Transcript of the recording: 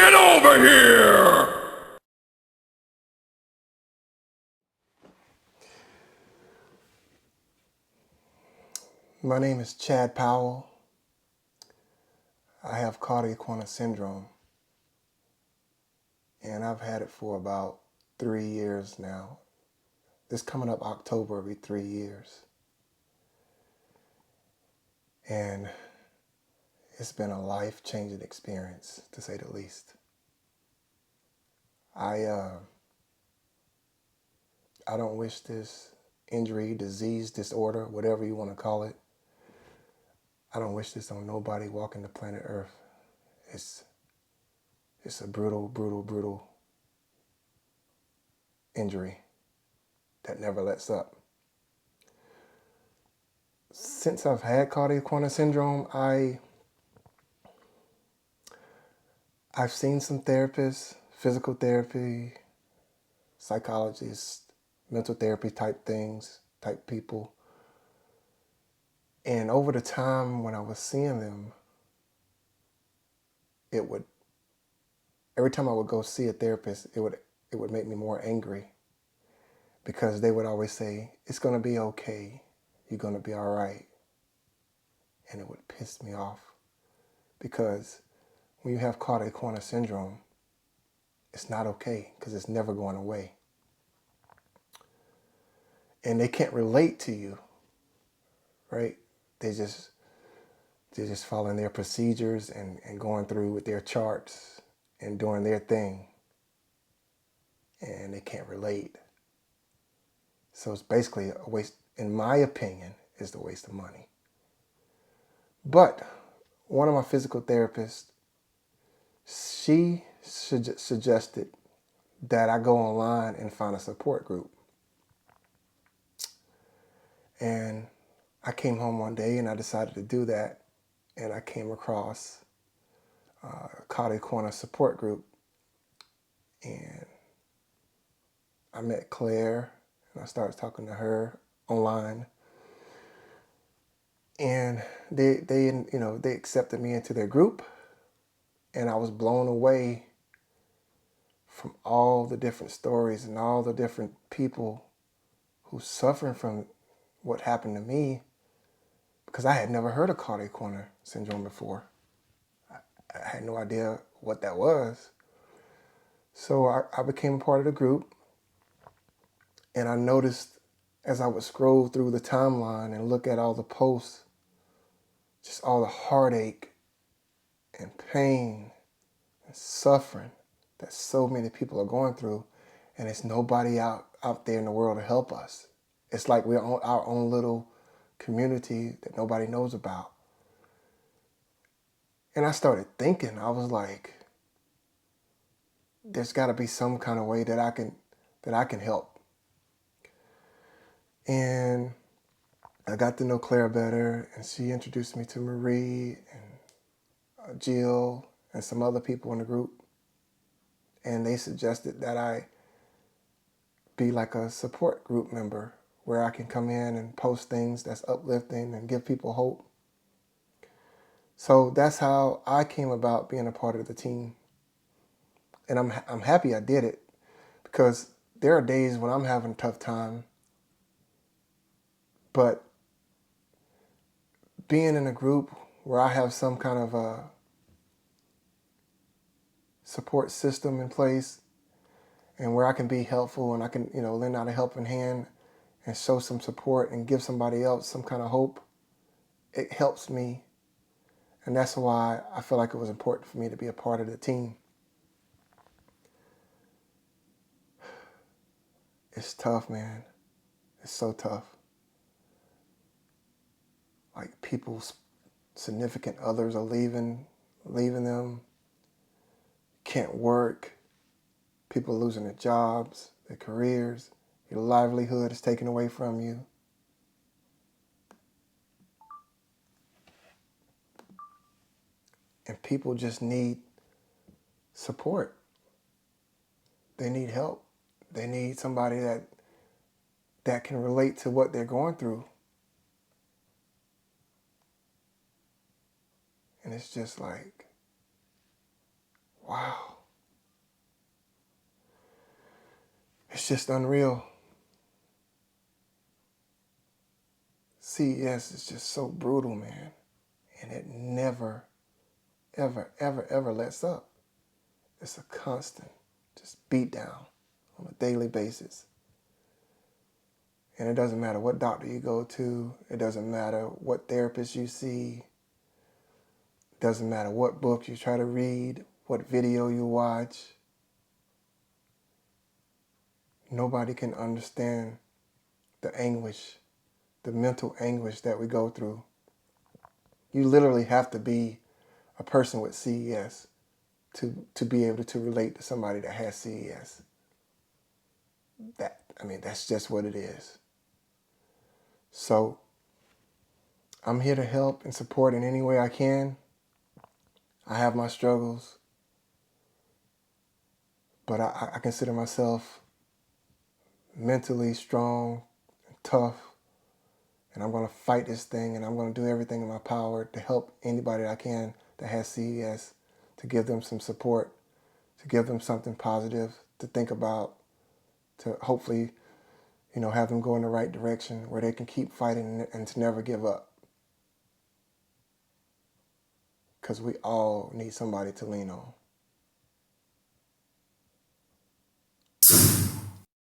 Get over here! My name is Chad Powell. I have Cauda Equina syndrome, and I've had it for about 3 years now. This coming up October will be 3 years. And it's been a life-changing experience, to say the least. I don't wish this injury, disease, disorder, whatever you want to call it, I don't wish this on nobody walking the planet Earth. It's a brutal, brutal, brutal injury that never lets up. Since I've had Cauda Equina syndrome, I've seen some therapists, physical therapy, psychologists, mental therapy type people. And over the time when I was seeing them, every time I would go see a therapist, it would make me more angry, because they would always say, it's going to be okay. You're going to be all right. And it would piss me off, because when you have Cauda Equina syndrome, it's not okay, because it's never going away. And they can't relate to you, right? They're just following their procedures and going through with their charts and doing their thing. And they can't relate. So it's basically a waste, in my opinion, it's a waste of money. But one of my physical therapists, she suggested that I go online and find a support group. And I came home one day and I decided to do that. And I came across a Cauda Equina support group. And I met Claire and I started talking to her online. And they accepted me into their group. And I was blown away from all the different stories and all the different people who's suffering from what happened to me, because I had never heard of Cauda Equina syndrome before. I had no idea what that was. So I became a part of the group, and I noticed as I would scroll through the timeline and look at all the posts, just all the heartache and pain and suffering that so many people are going through, and it's nobody out there in the world to help us. It's like we're on our own little community that nobody knows about. And I started thinking, I was like, there's got to be some kind of way that I can help. And I got to know Claire better, and she introduced me to Marie and Jill and some other people in the group. And they suggested that I be like a support group member, where I can come in and post things that's uplifting and give people hope. So that's how I came about being a part of the team. And I'm happy I did it, because there are days when I'm having a tough time, but being in a group where I have some kind of a support system in place, and where I can be helpful and I can, lend out a helping hand and show some support and give somebody else some kind of hope, it helps me. And that's why I feel like it was important for me to be a part of the team. It's tough, man. It's so tough. Like, people's significant others are leaving them, can't work, people losing their jobs, their careers, your livelihood is taken away from you. And people just need support. They need help. They need somebody that can relate to what they're going through. And it's just like, wow. It's just unreal. CES is just so brutal, man. And it never, ever, ever, ever lets up. It's a constant, just beat down on a daily basis. And it doesn't matter what doctor you go to. It doesn't matter what therapist you see. It doesn't matter what book you try to read, what video you watch. Nobody can understand the anguish, the mental anguish that we go through. You literally have to be a person with CES to be able to relate to somebody that has CES. That's just what it is. So I'm here to help and support in any way I can. I have my struggles, but I consider myself mentally strong and tough, and I'm going to fight this thing, and I'm going to do everything in my power to help anybody I can that has CES, to give them some support, to give them something positive to think about, to hopefully, have them go in the right direction where they can keep fighting and to never give up. Because we all need somebody to lean on.